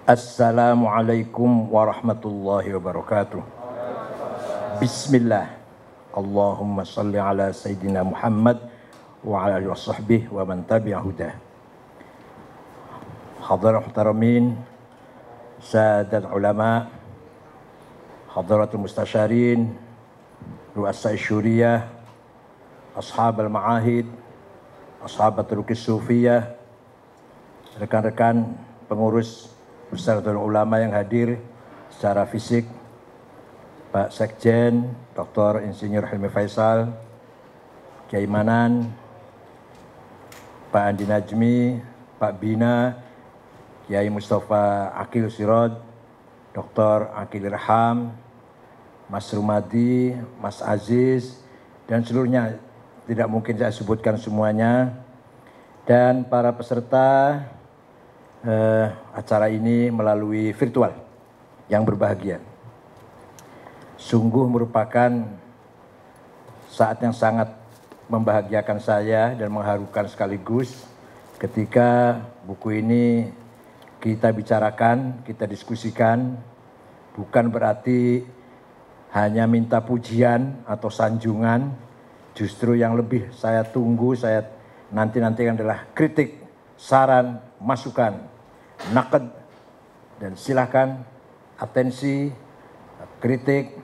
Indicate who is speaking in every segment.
Speaker 1: Assalamualaikum warahmatullahi wabarakatuh. Bismillah. Allahumma salli ala Sayyidina Muhammad wa ala alihi wa sahbihi wa man tabi'a hudah. Hadirin muhtaramin, sadat ulama, hadaratul mustasyarin, ru'asa syuriyah, ashab al-ma'ahid, ashabatul sufiyah, rekan-rekan pengurus Persatuan Ulama yang hadir secara fisik, Pak Sekjen, Dr. Insinyur Hilmi Faisal, Kiai Manan, Pak Andi Najmi, Pak Bina, Kiai Mustafa Akil Sirod, Dr. Akil Irham, Mas Rumadi, Mas Aziz, dan seluruhnya, tidak mungkin saya sebutkan semuanya, dan para peserta acara ini melalui virtual yang berbahagia. Sungguh merupakan saat yang sangat membahagiakan saya dan mengharukan sekaligus ketika buku ini kita bicarakan, kita diskusikan, bukan berarti hanya minta pujian atau sanjungan, justru yang lebih saya tunggu, saya nanti-nantikan adalah kritik, saran, masukan, naqd, dan silakan atensi, kritik,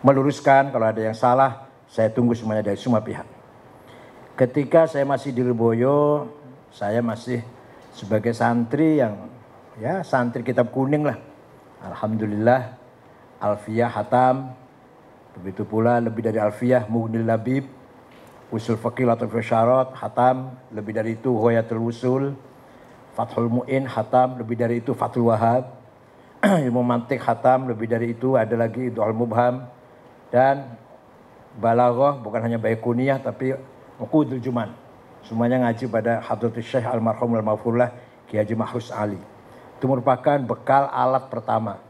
Speaker 1: meluruskan kalau ada yang salah. Saya tunggu semuanya dari semua pihak. Ketika saya masih di Lirboyo, saya masih sebagai santri yang santri kitab kuning lah. Alhamdulillah, Alfiyah hatam, begitu pula lebih dari Alfiyah Mughnil Labib, Usul Fiqh Latiful Syarat hatam, lebih dari itu Ghayatul Usul, Fathul Mu'in hatam, lebih dari itu Fathul Wahab, ilmu mantik hatam, lebih dari itu ada lagi Du'al Mubham, dan Balaghah, bukan hanya Baiquniyah tapi Uqudul Juman. Semuanya ngaji pada Hadratus Syekh Almarhum Al-Maghfurlah Ki Haji Mahrus Ali. Itu merupakan bekal alat pertama.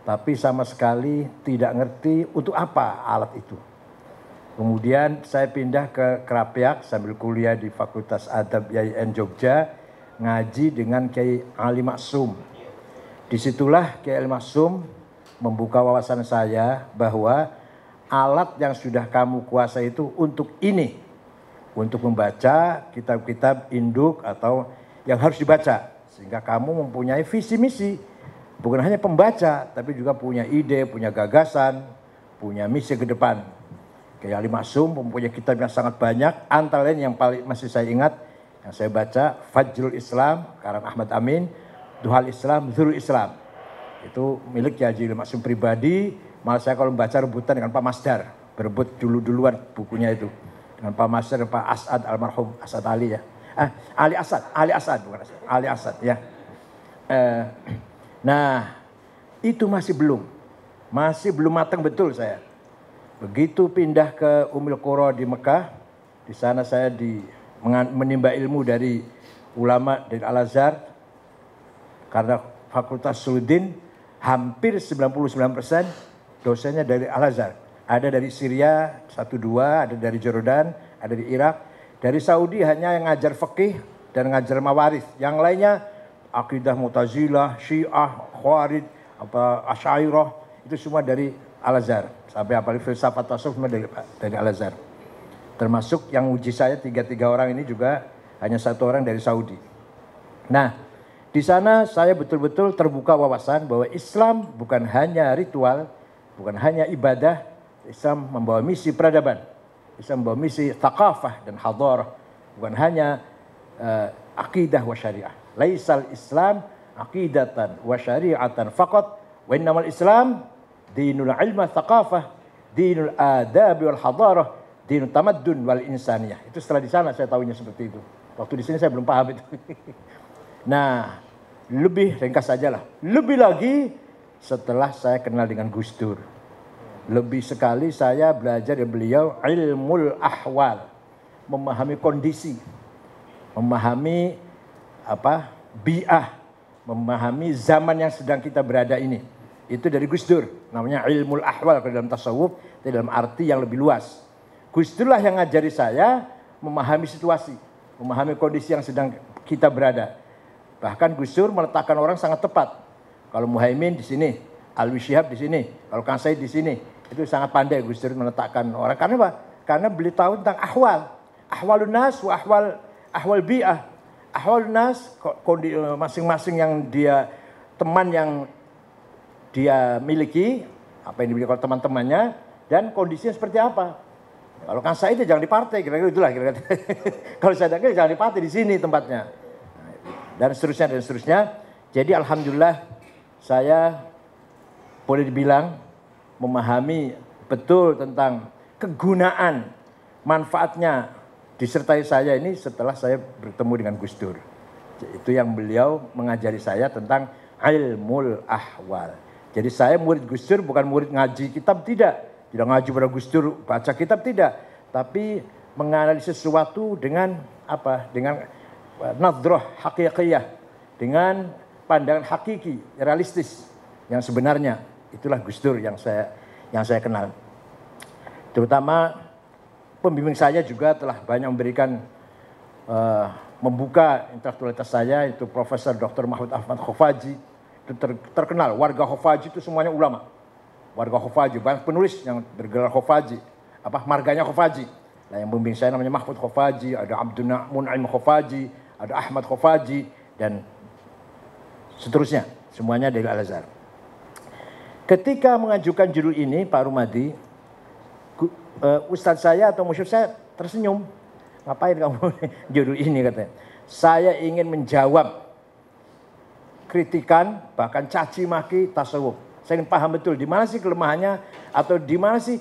Speaker 1: Tapi sama sekali tidak ngerti untuk apa alat itu. Kemudian saya pindah ke Krapyak sambil kuliah di Fakultas Adab IAIN Jogja, ngaji dengan Kiai Ali Maksum. Disitulah Kiai Ali Maksum membuka wawasan saya bahwa alat yang sudah kamu kuasai itu untuk ini, untuk membaca kitab-kitab induk atau yang harus dibaca, sehingga kamu mempunyai visi misi, bukan hanya pembaca tapi juga punya ide, punya gagasan, punya misi ke depan. Kiai Ali Maksum mempunyai kitab yang sangat banyak, antara lain yang paling masih saya ingat, yang saya baca, Fajrul Islam, karang Ahmad Amin, Duhal Islam, Zurul Islam. Itu milik Kiai Ali Maksum pribadi, malah saya kalau membaca rebutan dengan Pak Masdar, berebut duluan bukunya itu. Dengan Pak Masdar dan Pak Asad almarhum, Asad Ali ya. Ali Asad, bukan Asad, Ali Asad ya. Nah, itu masih belum matang betul saya. Begitu pindah ke Ummul Qura di Mekah, di sana saya menimba ilmu dari ulama dari Al-Azhar, karena Fakultas Suluddin hampir 99% dosennya dari Al-Azhar. Ada dari Syria 1-2, ada dari Jordan, ada dari Irak. Dari Saudi hanya yang ngajar fikih dan ngajar mawarith. Yang lainnya akidah Mu'tazilah, Syiah, Khawarij, Asy'ariyah, itu semua dari Al-Azhar. Sampai apalagi filsafat tasawuf dari Al-Azhar. Termasuk yang uji saya 3 orang ini juga hanya 1 orang dari Saudi. Nah, di sana saya betul-betul terbuka wawasan bahwa Islam bukan hanya ritual, bukan hanya ibadah. Islam membawa misi peradaban. Islam membawa misi thaqafah dan hadarah. Bukan hanya akidah wa syariah. Laisal Islam aqidatan wa syari'atan faqat, wa innamal Islam dinul ilma thaqafah, dinul adab wal hadarah, dinul tamaddun wal insaniyah. Itu setelah di sana saya tahunya seperti itu. Waktu di sini saya belum paham itu. Nah, lebih ringkas saja lah. Lebih lagi setelah saya kenal dengan Gus Dur. Lebih sekali saya belajar dari beliau ilmul ahwal, memahami kondisi, memahami bi'ah, memahami zaman yang sedang kita berada ini. Itu dari Gus Dur, namanya ilmul ahwal dalam tasawuf, dalam arti yang lebih luas. Gus Dur lah yang ngajari saya memahami situasi, memahami kondisi yang sedang kita berada. Bahkan Gus Dur meletakkan orang sangat tepat. Kalau Muhaimin di sini, Alwi Syihab di sini, kalau Kang Said di sini, itu sangat pandai Gus Dur meletakkan orang. Karena apa? Karena beliau tahu tentang ahwalun nas wa ahwal bi'ah. Ahwalun nas, masing-masing yang dia, teman yang dia miliki, apa yang dimiliki oleh teman-temannya, dan kondisinya seperti apa. Kalau Kang Said itu jangan di partai, kira-kira itulah. Kalau saya dengar jangan di partai, di sini tempatnya. Dan seterusnya, dan seterusnya. Jadi alhamdulillah saya boleh dibilang memahami betul tentang kegunaan, manfaatnya disertai saya ini setelah saya bertemu dengan Gus Dur. Itu yang beliau mengajari saya tentang ilmul ahwal. Jadi saya murid Gus Dur bukan murid ngaji kitab, tidak ngaji pada Gus Dur, baca kitab, tidak. Tapi menganalisis sesuatu dengan apa? Dengan nadhrah haqiqiyah, dengan pandangan hakiki, realistis yang sebenarnya. Itulah Gus Dur yang saya kenal. Terutama pembimbing saya juga telah banyak memberikan membuka intelektualitas saya, itu Profesor Dr. Mahmud Ahmad Khofaji. Itu terkenal, warga Khofaji itu semuanya ulama. Warga Khofaji, banyak penulis yang bergelar Khofaji, marganya Khofaji. Nah, yang membimbing saya namanya Mahmud Khofaji, ada Abdul Mun'im Khofaji, ada Ahmad Khofaji, dan seterusnya. Semuanya dari Al-Azhar. Ketika mengajukan judul ini, Pak Rumadi, Ustadz saya atau musyrik saya tersenyum. Ngapain kamu judul ini, katanya. Saya ingin menjawab kritikan, bahkan caci maki tasawuf. Saya ingin paham betul di mana sih kelemahannya, atau di mana sih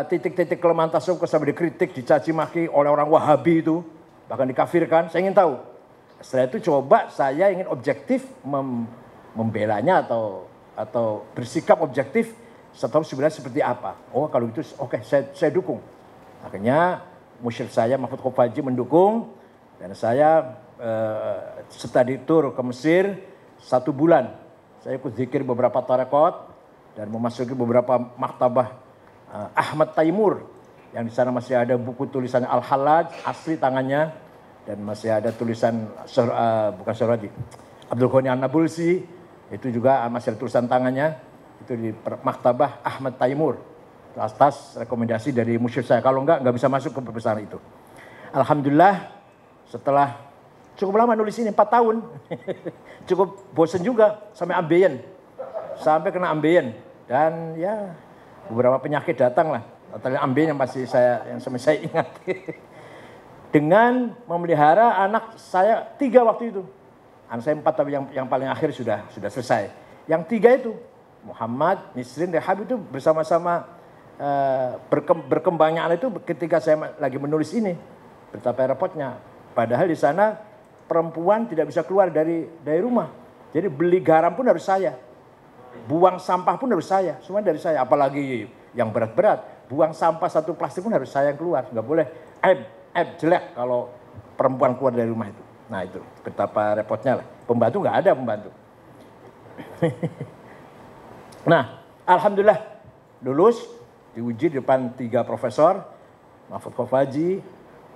Speaker 1: titik-titik kelemahan tasawuf sampai dikritik, dicaci maki oleh orang Wahabi itu, bahkan dikafirkan. Saya ingin tahu. Setelah itu coba saya ingin objektif membelanya atau bersikap objektif setelah sebenarnya seperti apa. Oh kalau itu oke, saya dukung. Akhirnya musyrik saya Mahfud Khofaji mendukung, dan saya study tour ke Mesir 1 bulan. Saya ikut zikir beberapa tarekat dan memasuki beberapa maktabah Ahmad Taimur, yang di sana masih ada buku tulisan Al-Hallaj asli tangannya, dan masih ada tulisan bukan Sohradi, Abdul Ghani An-Nabulsi, itu juga masih ada tulisan tangannya, itu di maktabah Ahmad Taimur, atas rekomendasi dari musyrik saya. Kalau nggak bisa masuk ke perpustakaan itu. Alhamdulillah setelah cukup lama nulis ini, 4 tahun. Cukup bosen juga, sampai ambeien. Sampai kena ambeien. Dan ya beberapa penyakit datang lah. Totalnya ambeien yang sampai saya ingat. Dengan memelihara anak saya 3 waktu itu. Anak saya 4, tapi yang paling akhir sudah selesai. Yang 3 itu, Muhammad, Nisrin, dan Habib itu bersama-sama berkembangnya anak itu ketika saya lagi menulis ini. Betapa repotnya. Padahal di sana perempuan tidak bisa keluar dari rumah. Jadi beli garam pun harus saya. Buang sampah pun harus saya. Semua dari saya. Apalagi yang berat-berat. Buang sampah 1 plastik pun harus saya yang keluar. Nggak boleh aib jelek kalau perempuan keluar dari rumah itu. Nah itu betapa repotnya lah. Pembantu nggak ada pembantu. Nah alhamdulillah lulus. Diuji di depan 3 profesor. Mahfud Khofaji,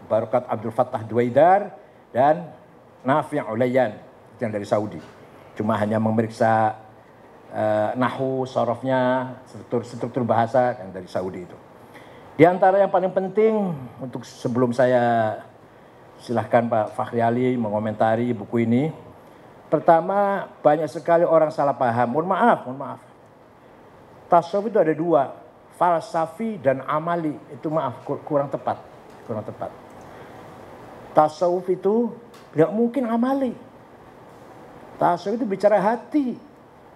Speaker 1: Barokat Abdul Fattah Duwaidar, dan Nafi' Ulayyan yang dari Saudi. Cuma hanya memeriksa nahwu, sorofnya, struktur bahasa yang dari Saudi itu. Di antara yang paling penting untuk sebelum saya silahkan Pak Fakhri Ali mengomentari buku ini. Pertama, banyak sekali orang salah paham. Mohon maaf. Tasawuf itu ada 2, falsafi dan amali. Itu kurang tepat. Tasawuf itu nggak mungkin amali. Tasawuf itu bicara hati.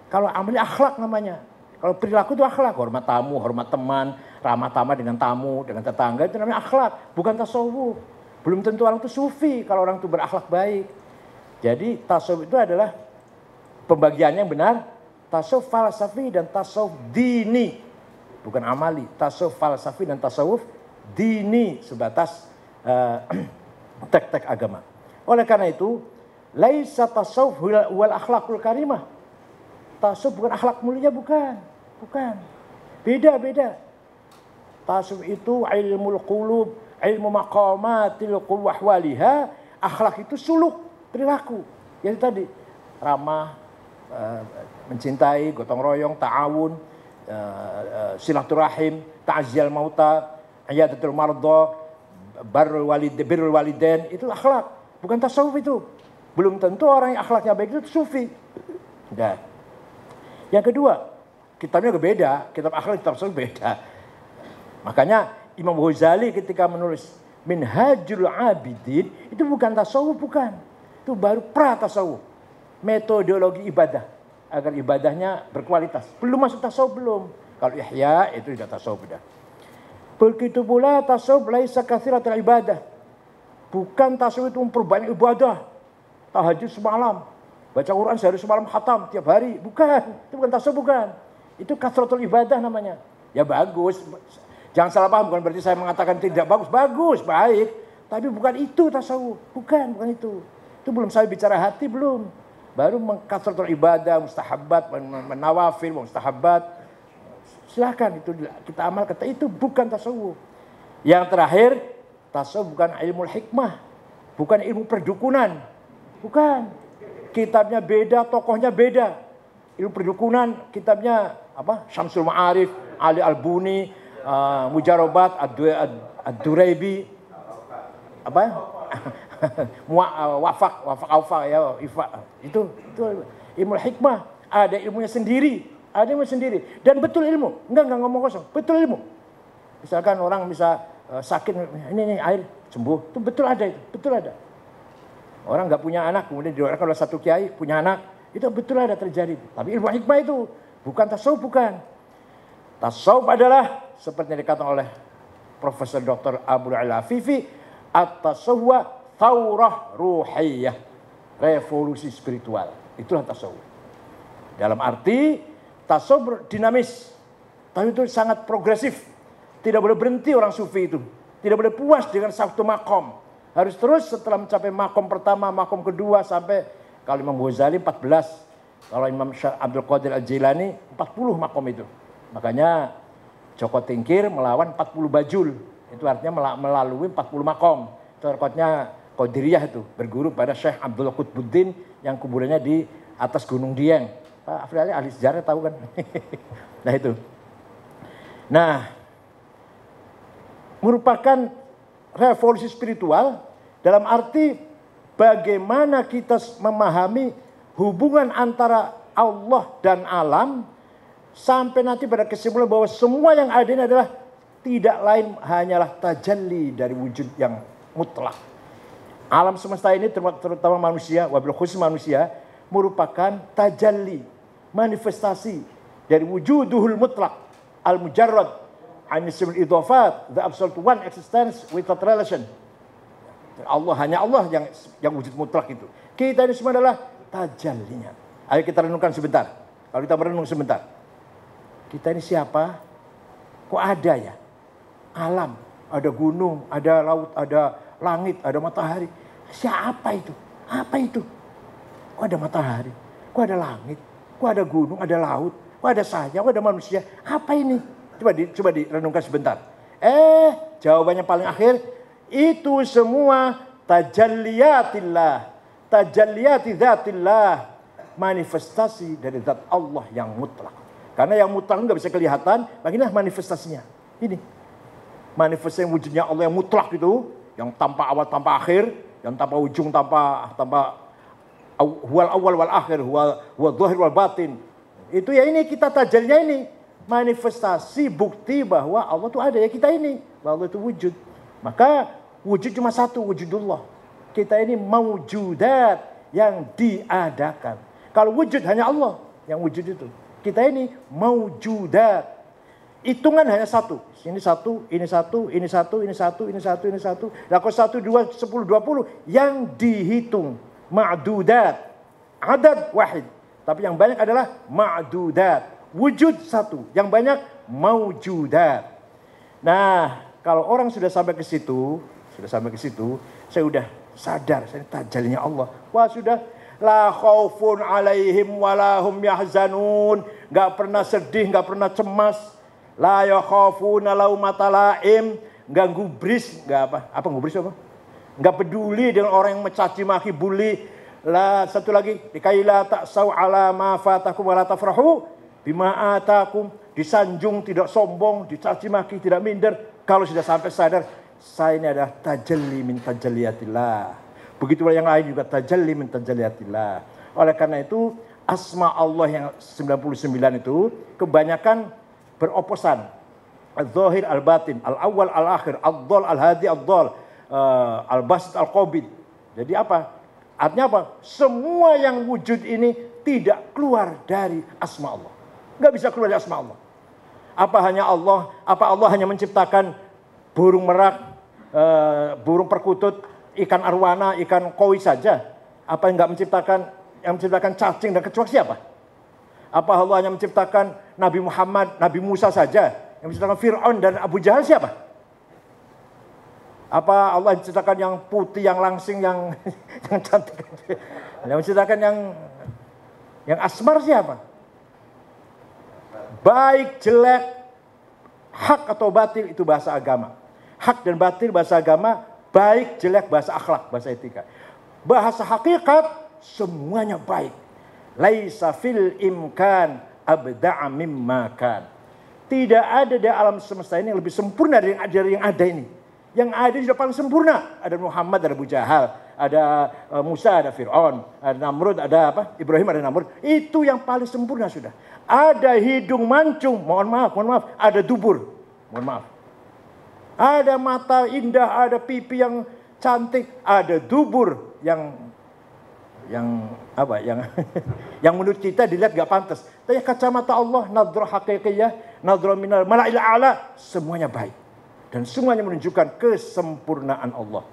Speaker 1: Kalau amali akhlak namanya. Kalau perilaku itu akhlak. Hormat tamu, hormat teman, ramah tamah dengan tamu, dengan tetangga, itu namanya akhlak. Bukan tasawuf. Belum tentu orang itu sufi kalau orang itu berakhlak baik. Jadi tasawuf itu adalah pembagiannya yang benar. Tasawuf falsafi dan tasawuf dini. Bukan amali. Tasawuf falsafi dan tasawuf dini. Sebatas tek-tek agama. Oleh karena itu, laisa tasawuf wal akhlakul karimah. Tasawuf bukan akhlak mulia, bukan. Beda. Tasawuf itu ilmul qulub, ilmu maqamatil qulub wahwaliha. Akhlak itu suluk. perilaku. Yang tadi ramah, mencintai, gotong royong, ta'awun, silaturahim, ta'ziyal mauta, iyadatul mardha, birrul walidain, itu akhlak, bukan tasawuf itu. Belum tentu orang yang akhlaknya baik itu sufi. Dan yang kedua, kitabnya beda, kitab akhlak, kitab tasawuf beda. Makanya Imam Ghazali ketika menulis Minhajul Abidin, itu bukan tasawuf, bukan. Itu baru pra-tasawuf. Metodologi ibadah agar ibadahnya berkualitas. Belum masuk tasawuf, belum. Kalau ihya itu tidak tasawuf dah. Begitu pula tasawuf laisa katsiratul ibadah. Bukan tasawuf itu memperbanyak ibadah. Tahajud semalam, baca Quran sehari semalam khatam tiap hari. Bukan, itu bukan tasawuf, bukan. Itu katsratul ibadah namanya. Ya bagus. Jangan salah paham, bukan berarti saya mengatakan tidak bagus. Bagus, baik. Tapi bukan itu tasawuf. Bukan itu. Itu belum saya bicara hati, belum. Baru mengkatsratul ibadah, mustahabbat, menawafil, mustahabbat. Silakan itu kita amal, kata itu bukan tasawuf. Yang terakhir, tasawuf bukan ilmu hikmah, bukan ilmu perdukunan. Bukan. Kitabnya beda, tokohnya beda. Ilmu perdukunan kitabnya apa? Syamsul Ma'arif, Ali Al-Buni, Mujarobat, Ad-Duraibi, apa? Wafak ya, itu ilmu hikmah. Ada ilmunya sendiri, dan betul ilmu, enggak ngomong kosong, betul ilmu. Misalkan orang bisa sakit, ini air sembuh, itu betul ada, itu betul ada. Orang nggak punya anak, kemudian didoakan oleh satu kiai punya anak, itu betul ada terjadi. Tapi ilmu hikmah itu bukan tasawuf, bukan. Tasawuf adalah seperti yang dikatakan oleh Profesor Dr. Abdul Al-Afifi, at-tasawwuf Taurah ruhiyah, revolusi spiritual. Itulah tasawuf. Dalam arti tasawuf dinamis, tapi itu sangat progresif. Tidak boleh berhenti orang sufi itu. Tidak boleh puas dengan satu makom. Harus terus setelah mencapai makom pertama, makom kedua, sampai kalau Imam Ghazali 14. Kalau Imam Abdul Qadir Al-Jilani 40 makom itu. Makanya Joko Tingkir melawan 40 bajul. Itu artinya melalui 40 makom. Itu rekodnya Qadiriyah itu, berguru pada Syekh Abdul Qutbuddin yang kuburannya di atas Gunung Dieng. Pak Afrili ahli sejarah tahu kan? Nah itu. Nah, merupakan revolusi spiritual dalam arti bagaimana kita memahami hubungan antara Allah dan alam sampai nanti pada kesimpulan bahwa semua yang ada ini adalah tidak lain hanyalah tajalli dari wujud yang mutlak. Alam semesta ini terutama manusia, wabil khusus manusia, merupakan tajalli, manifestasi dari wujuduhul mutlak, al-mujarrad, anisimul idhafat, the absolute one existence without relation. Allah, hanya Allah yang wujud mutlak itu. Kita ini semua adalah tajallinya. Ayo kita renungkan sebentar. Kalau kita merenung sebentar. Kita ini siapa? Kok ada ya? Alam, ada gunung, ada laut, ada langit, ada matahari. Siapa itu? Apa itu? Kok ada matahari? Kok ada langit? Kok ada gunung, ada laut? Kok ada saya? Kok ada manusia? Apa ini? Coba direnungkan sebentar. Jawabannya paling akhir, itu semua tajalliyatillah, tajalliyati dzatillah, manifestasi dari zat Allah yang mutlak. Karena yang mutlak nggak bisa kelihatan, bagilah manifestasinya. Ini manifestasi wujudnya Allah yang mutlak itu, yang tanpa awal tanpa akhir, yang tanpa ujung tanpa huwal awal wal akhir, huwal zahir wal batin. Itu ya ini kita tajalnya ini manifestasi bukti bahwa Allah itu ada, ya kita ini bahwa Allah itu wujud. Maka wujud cuma satu, wujudullah. Kita ini maujudat yang diadakan. Kalau wujud hanya Allah yang wujud itu. Kita ini maujudat. Hitungan hanya satu. Ini satu, ini satu, ini satu, ini satu, ini satu, ini satu. Lah kok 1, 2, 10, 20 yang dihitung. Ma'dudat. Adad wahid. Tapi yang banyak adalah ma'dudat. Wujud satu. Yang banyak maujudat. Nah, kalau orang sudah sampai ke situ, saya udah sadar, saya tajallinya Allah. Wah sudah, la khaufun alaihim walahum yahzanun. Gak pernah sedih, gak pernah cemas. La yakhafuna laumata laim, enggak gubris, enggak apa gubris apa? Enggak peduli dengan orang yang mencaci maki, bully, Satu lagi, likaila ta'sau ala ma fatakum wa la tafrahu bima atakum. Disanjung, tidak sombong, dicaci maki, tidak minder. Kalau sudah sampai sadar, saya ini adalah tajalli min tajalliyatillah. Begitu yang lain juga tajalli min tajalliyatillah. Oleh karena itu, asma Allah yang 99 itu kebanyakan beroposan. Al-Zahir, Al-Batin, Al-Awwal, Al-Akhir, Al-Dhal, Al-Hadi, Al-Dhal, Al-Basit, Al-Qabid. Jadi apa? Artinya apa? Semua yang wujud ini tidak keluar dari asma Allah. Nggak bisa keluar dari asma Allah. Apa Allah hanya menciptakan burung merak, burung perkutut, ikan arwana, ikan koi saja? Apa yang menciptakan cacing dan kecoak siapa? Apa Allah hanya menciptakan Nabi Muhammad, Nabi Musa saja? Yang menciptakan Fir'aun dan Abu Jahal siapa? Apa Allah menciptakan yang putih, yang langsing, yang cantik? Yang menciptakan yang asmar siapa? Baik, jelek, hak atau batil itu bahasa agama. Hak dan batil bahasa agama, baik, jelek bahasa akhlak, bahasa etika. Bahasa hakikat semuanya baik. Laisa fil imkan abda'a mimma kan. Tidak ada di alam semesta ini yang lebih sempurna dari yang ada ini. Yang ada sudah paling sempurna. Ada Muhammad, ada Abu Jahal, ada Musa, ada Fir'aun, ada Namrud, ada Ibrahim, ada Namrud. Itu yang paling sempurna sudah. Ada hidung mancung, mohon maaf, ada dubur, mohon maaf. Ada mata indah, ada pipi yang cantik, ada dubur yang yang menurut kita dilihat gak pantas. Tapi kacamata Allah, nadra haqiqiyah, nadra minal mala'il a'la, semuanya baik. Dan semuanya menunjukkan kesempurnaan Allah.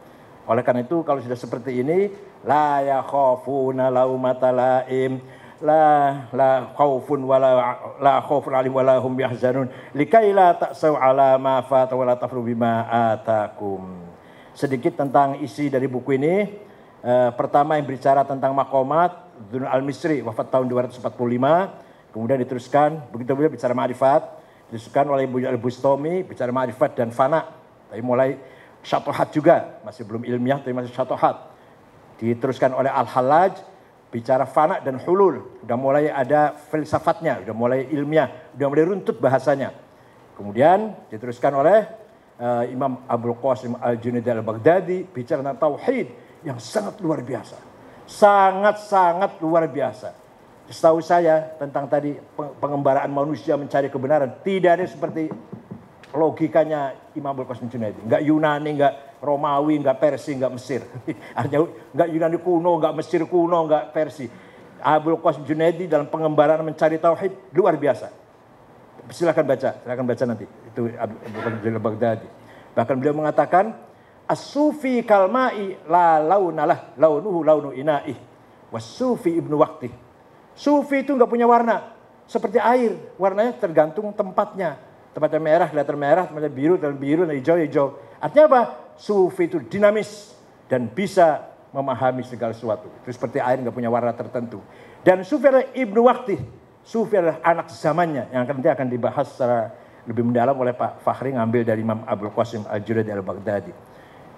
Speaker 1: Oleh karena itu kalau sudah seperti ini, la yakhafuna laumata laim, la khaufun la khaufun alim wala hum yahzanun likai la ta'sau ala ma fata wala tafru bima atakum. Sedikit tentang isi dari buku ini. Pertama yang berbicara tentang maqamat Dzunun al-Misri, wafat tahun 245. Kemudian diteruskan begitu beliau bicara ma'rifat, diteruskan oleh Ibu Al-Bustami bicara ma'rifat dan fana. Tapi mulai syatohat juga, masih belum ilmiah tapi masih syatohat. Diteruskan oleh Al-Hallaj bicara fana dan hulul, udah mulai ada filsafatnya, udah mulai ilmiah, udah mulai runtut bahasanya. Kemudian diteruskan oleh Imam Abul Qasim Al-Junaidi Al-Baghdadi bicara tentang tauhid yang sangat luar biasa. Sangat-sangat luar biasa. Setahu saya tentang tadi pengembaraan manusia mencari kebenaran, tidak ada seperti logikanya Imam Abul Qasim Junaidi. Enggak Yunani, enggak Romawi, enggak Persia, enggak Mesir. Artinya enggak Yunani kuno, enggak Mesir kuno, enggak Persia. Abul Qasim Junaidi dalam pengembaraan mencari tauhid luar biasa. Silakan baca nanti. Itu Abul Qasim Junaidi Al-Baghdadi. Bahkan beliau mengatakan as-sufi kalma'i la launalah launuhu launu inaih was-sufi ibnu waqti. Sufi itu enggak punya warna seperti air, warnanya tergantung tempatnya. Tempatnya merah, kelihatan merah, tempatnya biru, kelihatan biru, dan hijau. Artinya apa? Sufi itu dinamis dan bisa memahami segala sesuatu. Itu seperti air, nggak punya warna tertentu. Dan Sufi adalah ibnu waqti. Sufi adalah anak zamannya yang nanti akan dibahas secara lebih mendalam oleh Pak Fakhri, ngambil dari Imam Abul Qasim Al-Junaidi Al-Baghdadi.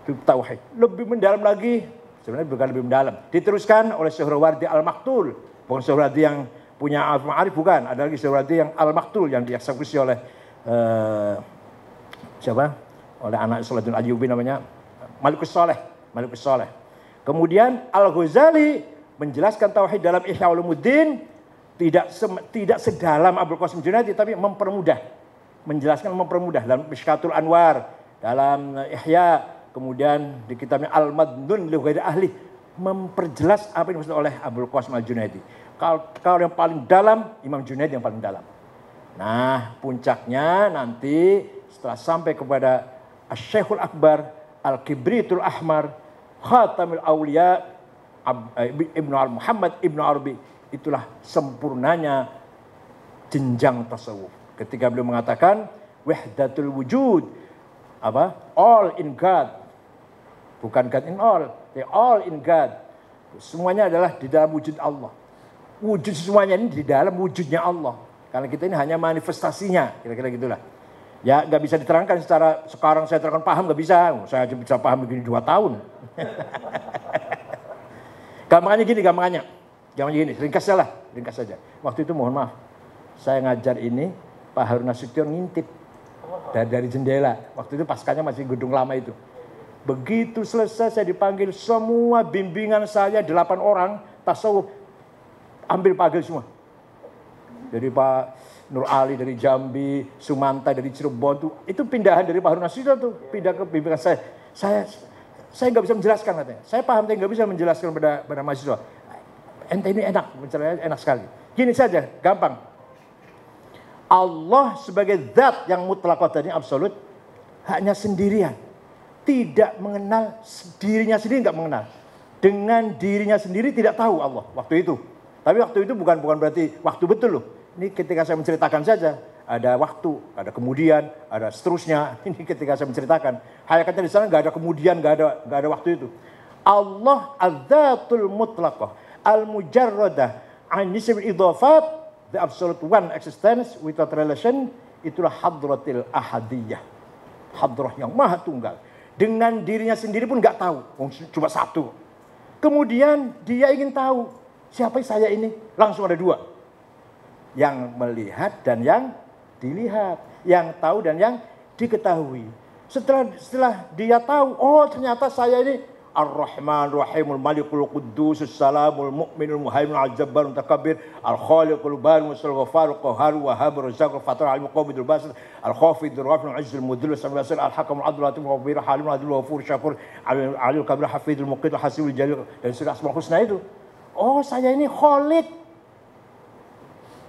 Speaker 1: Itu tauhid. Lebih mendalam lagi, sebenarnya bukan lebih mendalam. Diteruskan oleh Suhrawardi Al-Maktul. Bukan Suhrawardi yang punya Al-Ma'arif, bukan. Ada lagi Suhrawardi yang Al-Maktul yang dieksekusi oleh oleh anak Salahuddin Ayyubi namanya Malikus Saleh. Kemudian Al-Ghazali menjelaskan tauhid dalam Ihya Ulumuddin tidak sedalam Abul Qasim Junaidi, tapi mempermudah dalam Mishkatul Anwar, dalam Ihya, kemudian di kitabnya Al-Madnun li Ghairi Ahli memperjelas apa yang dimaksud oleh Abul Qasim Al-Junaidi. Kalau yang paling dalam Imam Junaidi yang paling dalam. Nah, puncaknya nanti setelah sampai kepada Asy-Syekhul Akbar, Al-Kibritul Ahmar, Khatamul Auliya, Ibnu Muhammad Ibnu Arabi, itulah sempurnanya jenjang tasawuf. Ketika beliau mengatakan wahdatul wujud, all in God. Bukan God in all, all in God. Semuanya adalah di dalam wujud Allah. Wujud semuanya ini di dalam wujudnya Allah. Karena kita ini hanya manifestasinya, kira-kira gitulah. Ya nggak bisa diterangkan secara sekarang saya terangkan paham, nggak bisa. Saya aja bisa paham begini 2 tahun. Gampangannya gini, ringkas saja. Waktu itu mohon maaf, saya ngajar ini, Pak Harun Nasution ngintip dari jendela. Waktu itu paskanya masih gedung lama itu. Begitu selesai saya dipanggil, semua bimbingan saya 8 orang tasawuf ambil panggil semua. Jadi Pak Nur Ali dari Jambi, Sumanta dari Cirebon itu pindahan dari Pak Harun Nasution tuh, pindah ke bimbingan saya. Saya nggak bisa menjelaskan katanya. Saya paham tapi nggak bisa menjelaskan pada mahasiswa. Ente ini enak sekali. Gini saja, gampang. Allah sebagai zat yang mutlak tadi absolut, hanya sendirian. Tidak mengenal dirinya sendiri, nggak mengenal. Dengan dirinya sendiri tidak tahu Allah waktu itu. Tapi waktu itu bukan berarti waktu betul loh. Ini ketika saya menceritakan saja. Ada waktu, ada kemudian, ada seterusnya. Ini ketika saya menceritakan. Hakikatnya di sana nggak ada kemudian, nggak ada waktu itu. Allah az-zatul mutlaqah, al-mujarradah, an nisbil idhafat, the absolute one existence without relation, itulah hadratil ahadiyah. Hadrah yang maha tunggal. Dengan dirinya sendiri pun nggak tahu, cuma satu. Kemudian dia ingin tahu, siapa saya ini? Langsung ada dua. Yang melihat dan yang dilihat, yang tahu dan yang diketahui. Setelah dia tahu, oh ternyata saya ini Ar-Rahman, Rahimul Malikul Quddus, Salamul Mu'minul Muhaiminul Al-Jabbarul Mutakabbir, Al-Khaliqul Barul Musul Ghafarul Qahhar Wahhabur Razzaqul Fatur Alimul Qabidul Basit, Al-Khafidul Rafi'ul Izzul Mudhil Samil Asir, Al-Hakamul Adul Latiful Khabir, Halimul Adil Ghafur Syakur, Alil Kabir Hafidul Muqidul Hasibul Jalil, dan surah Asmaul Husna itu. Oh saya ini Khaliq,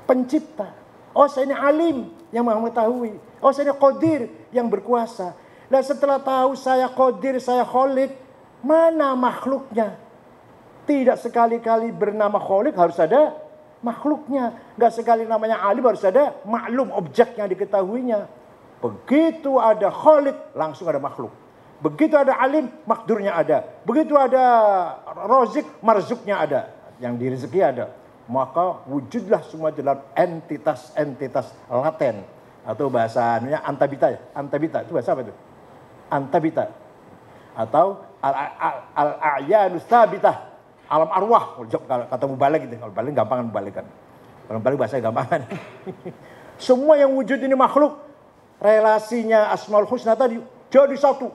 Speaker 1: pencipta. Oh saya ini Alim yang maha mengetahui. Oh saya ini Qadir yang berkuasa. Dan setelah tahu saya Qadir, saya Khaliq, mana makhluknya? Tidak sekali-kali bernama Khaliq harus ada makhluknya. Enggak sekali namanya Alim harus ada maklum objek yang diketahuinya. Begitu ada Khaliq langsung ada makhluk. Begitu ada Alim makdurnya ada. Begitu ada Razik marzuknya ada. Yang direzeki ada. Maka wujudlah semua dalam entitas-entitas laten. Atau bahasanya antabita ya. Antabita itu bahasa apa itu? Antabita. Atau al-a'yanus tabitah, alam arwah. Kalau kata mubalik gitu, kalau balik gampang membalikan. Kalau balik bahasa gampangan. Semua yang wujud ini makhluk, relasinya Asmaul Husna tadi jadi satu.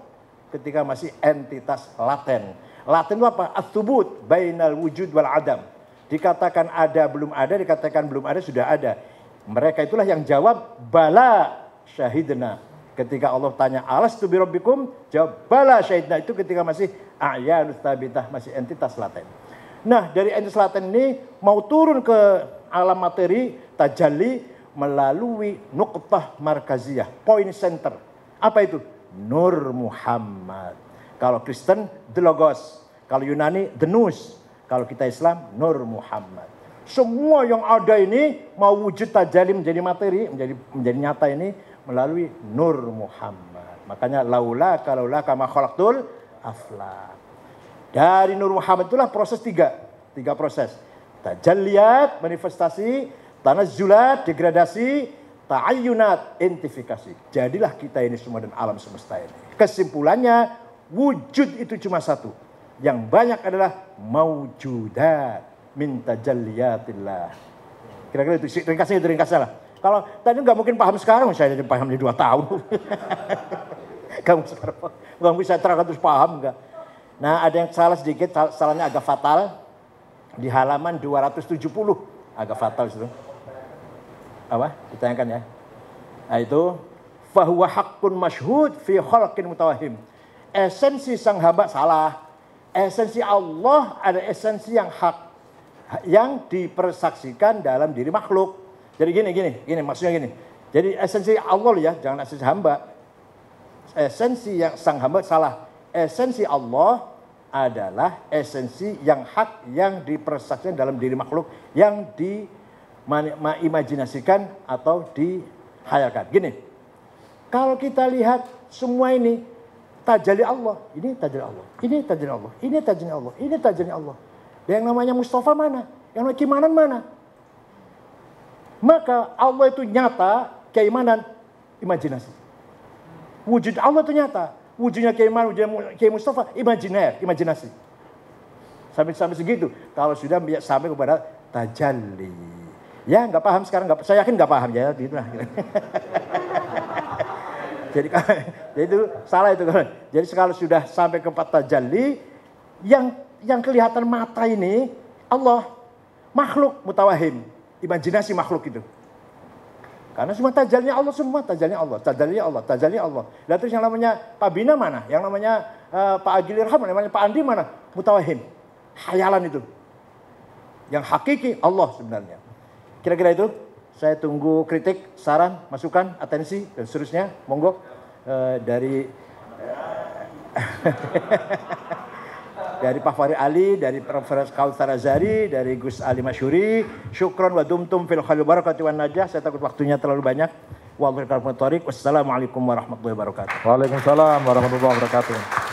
Speaker 1: Ketika masih entitas laten. Laten itu apa? Ats-tsubut bainal wujud wal adam. Dikatakan ada belum ada, dikatakan belum ada sudah ada. Mereka itulah yang jawab bala syahidna. Ketika Allah tanya alastu bi rabbikum, jawab bala syahidna, itu ketika masih a'yanus tabitah, masih entitas laten. Nah, dari entitas laten ini mau turun ke alam materi tajalli melalui nuqtah markaziyah, point center. Apa itu? Nur Muhammad. Kalau Kristen the Logos, kalau Yunani the Nous, kalau kita Islam Nur Muhammad. Semua yang ada ini mau wujud tajalli menjadi materi, menjadi nyata ini melalui Nur Muhammad. Makanya laula kama khalaqtul aflak. Dari Nur Muhammad itulah proses tiga proses. Tajalliyat, manifestasi, tanazzulat, degradasi, ta'ayyunat, identifikasi. Jadilah kita ini semua dan alam semesta ini. Kesimpulannya wujud itu cuma satu. Yang banyak adalah maujudat min tajalliyatillah. Kira-kira itu ringkasnya lah. Kalau tadi nggak mungkin paham sekarang, saya paham di 2 tahun. Kamu sekarang nggak bisa terus paham nggak? Nah ada yang salah sedikit, salahnya agak fatal. Di halaman 270 agak fatal itu. Apa? Ditanyakan ya. Nah itu fahuwa haqqun masyhud fi khalqin mutawahhim. Esensi sang hamba salah. Esensi Allah ada esensi yang hak, yang dipersaksikan dalam diri makhluk. Jadi gini, maksudnya gini. Jadi esensi Allah ya, jangan esensi hamba. Esensi yang sang hamba salah. Esensi Allah adalah esensi yang hak yang dipersaksikan dalam diri makhluk, yang diimajinasikan atau dihayalkan. Gini, kalau kita lihat semua ini tajalli Allah, ini tajalli Allah, ini tajalli Allah, ini tajalli Allah, ini tajalli Allah. Yang namanya Mustafa mana? Yang namanya Kimanan mana? Maka Allah itu nyata, keimanan, imajinasi. Wujud Allah itu nyata. Wujudnya keimanan, wujudnya Kiai Mustafa, imajiner, imajinasi. Sampai segitu. Kalau sudah sampai kepada tajalli. Ya nggak paham sekarang, saya yakin nggak paham ya. Gitu lah. Jadi itu salah itu. Jadi kalau sudah sampai ke tajalli, yang kelihatan mata ini Allah, makhluk mutawahim, imajinasi makhluk itu. Karena semua tajalnya Allah, semua tajalnya Allah, tajalnya Allah, tajalnya Allah. Dan terus yang namanya Pak Bina mana? Yang namanya Pak Agil Irham, namanya Pak Andi mana? Mutawahim, khayalan itu. Yang hakiki Allah sebenarnya. Kira-kira itu, saya tunggu kritik, saran, masukan, atensi, dan seterusnya. Monggo dari dari Pak Fahri Ali, dari Prof. Kautsar Azhari, dari Gus Ali Masyuri. Syukron wa dumtum fil khairi barakati wan najah. Saya takut waktunya terlalu banyak. Wassalamualaikum warahmatullahi wabarakatuh.
Speaker 2: Waalaikumsalam warahmatullahi wabarakatuh.